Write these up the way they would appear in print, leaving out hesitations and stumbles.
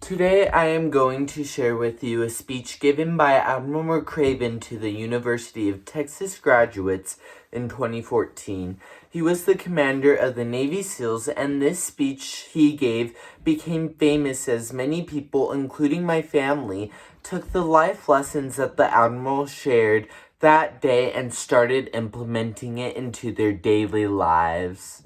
Today I am going to share with you a speech given by Admiral McRaven to the University of Texas graduates in 2014. He was the commander of the Navy SEALs, and this speech he gave became famous as many people, including my family, took the life lessons that the Admiral shared that day and started implementing it into their daily lives.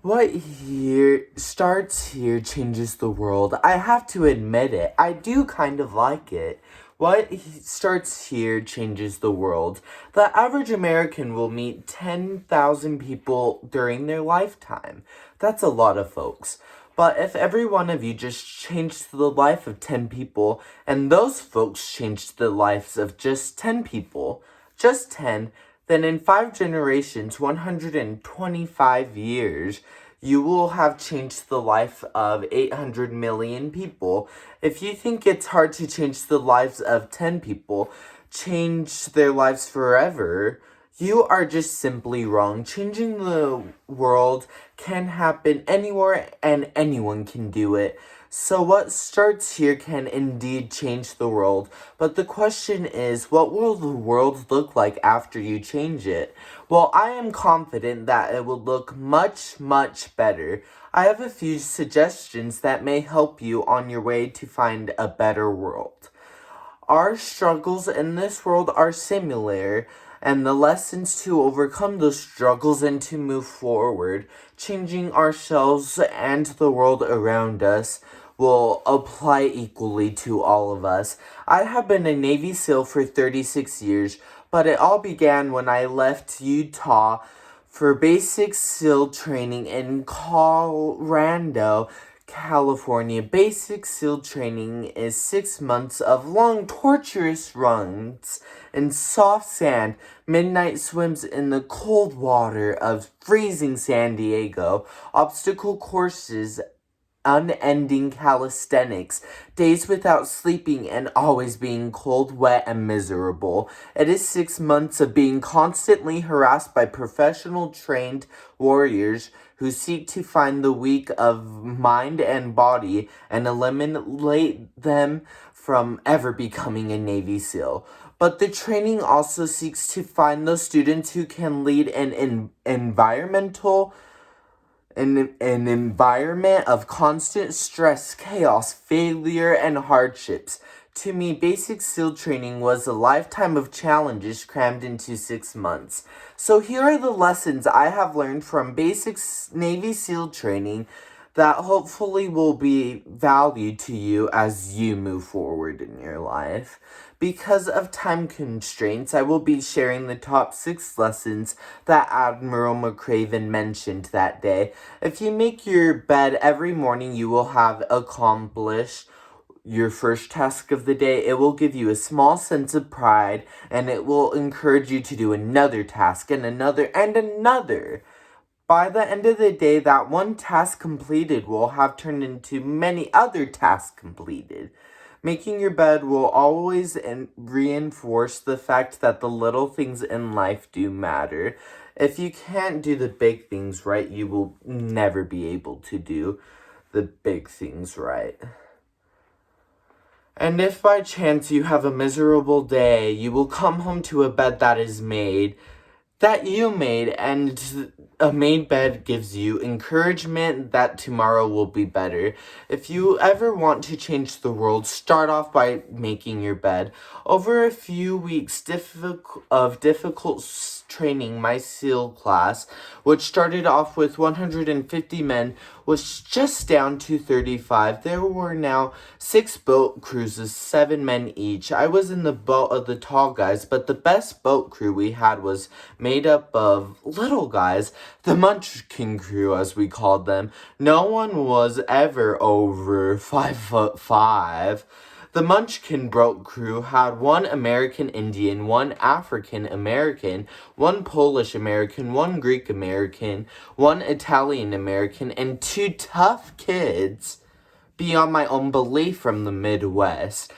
What here starts here changes the world. I have to admit it. I do kind of like it. Starts here changes the world. The average American will meet 10,000 people during their lifetime. That's a lot of folks. But if every one of you just changed the life of 10 people, and those folks changed the lives of just 10 people, just 10, then in 5 generations, 125 years, you will have changed the life of 800 million people. If you think it's hard to change the lives of 10 people, change their lives forever, you are just simply wrong. Changing the world can happen anywhere and anyone can do it. So what starts here can indeed change the world, but the question is, what will the world look like after you change it? Well, I am confident that it will look much, much better. I have a few suggestions that may help you on your way to find a better world. Our struggles in this world are similar, and the lessons to overcome those struggles and to move forward, changing ourselves and the world around us, will apply equally to all of us. I have been a Navy SEAL for 36 years, but it all began when I left Utah for basic SEAL training in Colorado, California. Basic SEAL training is 6 months of long, torturous runs in soft sand, midnight swims in the cold water of freezing San Diego, obstacle courses, unending calisthenics, days without sleeping and always being cold, wet, and miserable. It is 6 months of being constantly harassed by professional trained warriors who seek to find the weak of mind and body and eliminate them from ever becoming a Navy SEAL. But the training also seeks to find those students who can lead an environment of constant stress, chaos, failure, and hardships. To me, basic SEAL training was a lifetime of challenges crammed into 6 months. So here are the lessons I have learned from basic Navy SEAL training that hopefully will be valued to you as you move forward in your life. Because of time constraints, I will be sharing the top 6 lessons that Admiral McRaven mentioned that day. If you make your bed every morning, you will have accomplished your first task of the day. It will give you a small sense of pride, and it will encourage you to do another task and another and another. By the end of the day, that one task completed will have turned into many other tasks completed. Making your bed will always reinforce the fact that the little things in life do matter. If you can't do the big things right, you will never be able to do the big things right. And if by chance you have a miserable day, you will come home to a bed that you made, and a made bed gives you encouragement that tomorrow will be better. If you ever want to change the world, start off by making your bed. Over a few weeks of difficult training, my SEAL class, which started off with 150 men, was just down to 35. There were now 6 boat crews, 7 men each. I was in the boat of the tall guys, but the best boat crew we had was made up of little guys, the Munchkin crew as we called them. No one was ever over 5'5". The Munchkin boat crew had 1 American Indian, 1 African American, 1 Polish American, 1 Greek American, 1 Italian American, and 2 tough kids beyond my own belief from the Midwest.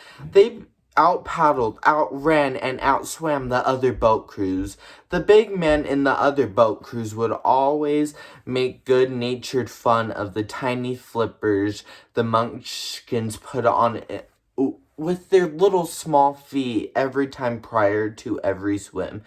out-paddled, outran, and outswam the other boat crews. The big man in the other boat crews would always make good-natured fun of the tiny flippers the munchkins put on it with their little small feet every time prior to every swim.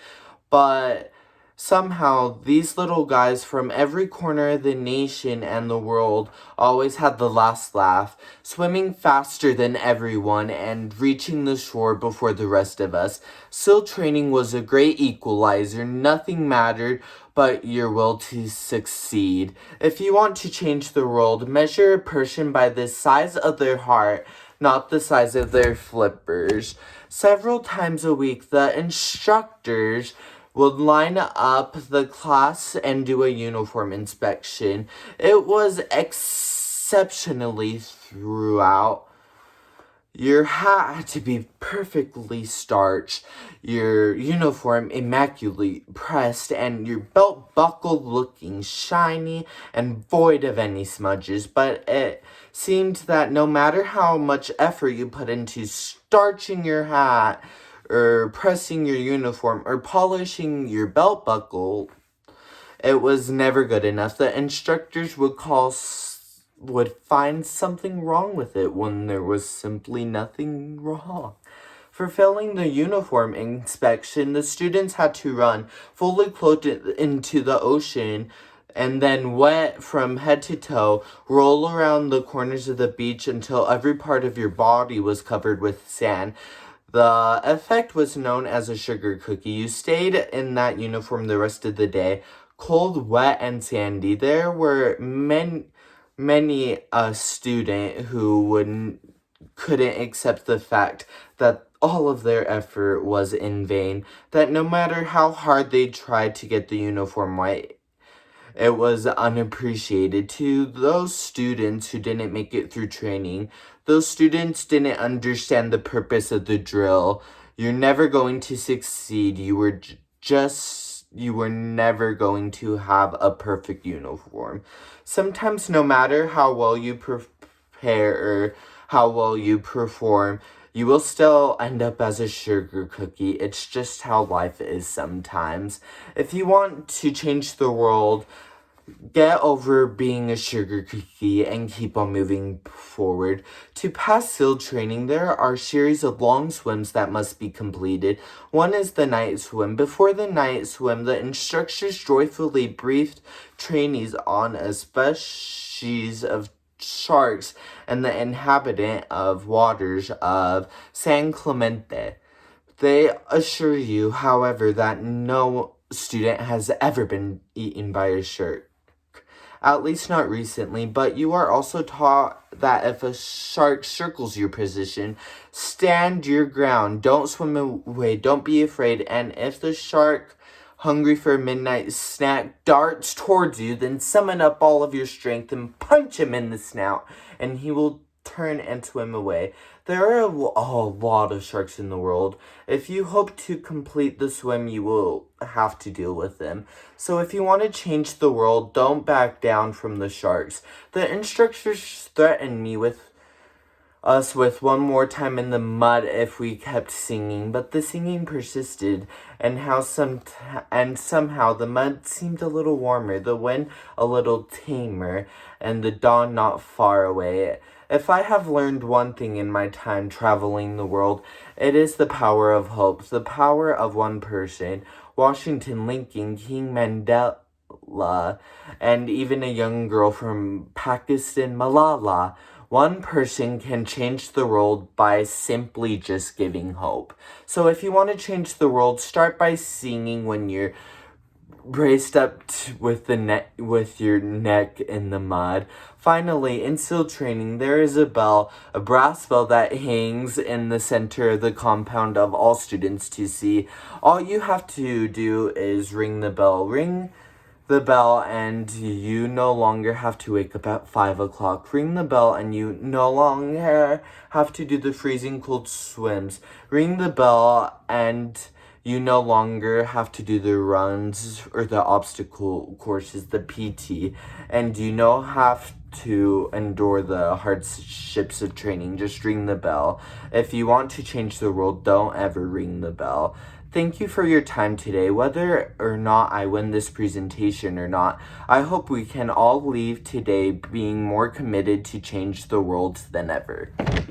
But somehow, these little guys from every corner of the nation and the world always had the last laugh, swimming faster than everyone and reaching the shore before the rest of us. Still, training was a great equalizer. Nothing mattered but your will to succeed. If you want to change the world, measure a person by the size of their heart, not the size of their flippers. Several times a week, the instructors would line up the class and do a uniform inspection. It was exceptionally throughout. Your hat had to be perfectly starched, your uniform immaculately pressed, and your belt buckle looking shiny and void of any smudges. But it seemed that no matter how much effort you put into starching your hat, or pressing your uniform, or polishing your belt buckle, it was never good enough. The instructors would find something wrong with it when there was simply nothing wrong. For failing the uniform inspection, the students had to run fully clothed into the ocean and then, wet from head to toe, roll around the corners of the beach until every part of your body was covered with sand. The effect was known as a sugar cookie. You stayed in that uniform the rest of the day, cold, wet, and sandy. There were many a student who couldn't accept the fact that all of their effort was in vain, that no matter how hard they tried to get the uniform white, it was unappreciated. To those students who didn't make it through training, those students didn't understand the purpose of the drill. You're never going to succeed. You were never going to have a perfect uniform. Sometimes, no matter how well you prepare or how well you perform, you will still end up as a sugar cookie. It's just how life is sometimes. If you want to change the world, get over being a sugar cookie and keep on moving forward. To pass SEAL training, there are a series of long swims that must be completed. One is the night swim. Before the night swim, the instructors joyfully briefed trainees on a species of sharks and the inhabitant of waters of San Clemente. They assure you, however, that no student has ever been eaten by a shark. At least not recently, but you are also taught that if a shark circles your position, stand your ground, don't swim away, don't be afraid, and if the shark, hungry for a midnight snack, darts towards you, then summon up all of your strength and punch him in the snout, and he will turn and swim away. There are a lot of sharks in the world. If you hope to complete the swim, you will have to deal with them. So if you want to change the world, don't back down from the sharks. The instructors threatened me with one more time in the mud if we kept singing, but the singing persisted, and somehow the mud seemed a little warmer, the wind a little tamer, and the dawn not far away. If I have learned one thing in my time traveling the world, it is the power of hope, the power of one person. Washington, Lincoln, King Mandela, and even a young girl from Pakistan, Malala. One person can change the world by simply just giving hope. So if you want to change the world, start by singing when you're braced up with your neck in the mud. Finally, in SEAL training, there is a bell, a brass bell that hangs in the center of the compound of all students to see. All you have to do is ring the bell. Ring the bell and you no longer have to wake up at 5 o'clock. Ring the bell and you no longer have to do the freezing cold swims. Ring the bell and you no longer have to do the runs or the obstacle courses, the PT, and you no to endure the hardships of training. Just ring the bell. If you want to change the world, don't ever ring the bell. Thank you for your time today. Whether or not I win this presentation or not, I hope we can all leave today being more committed to change the world than ever.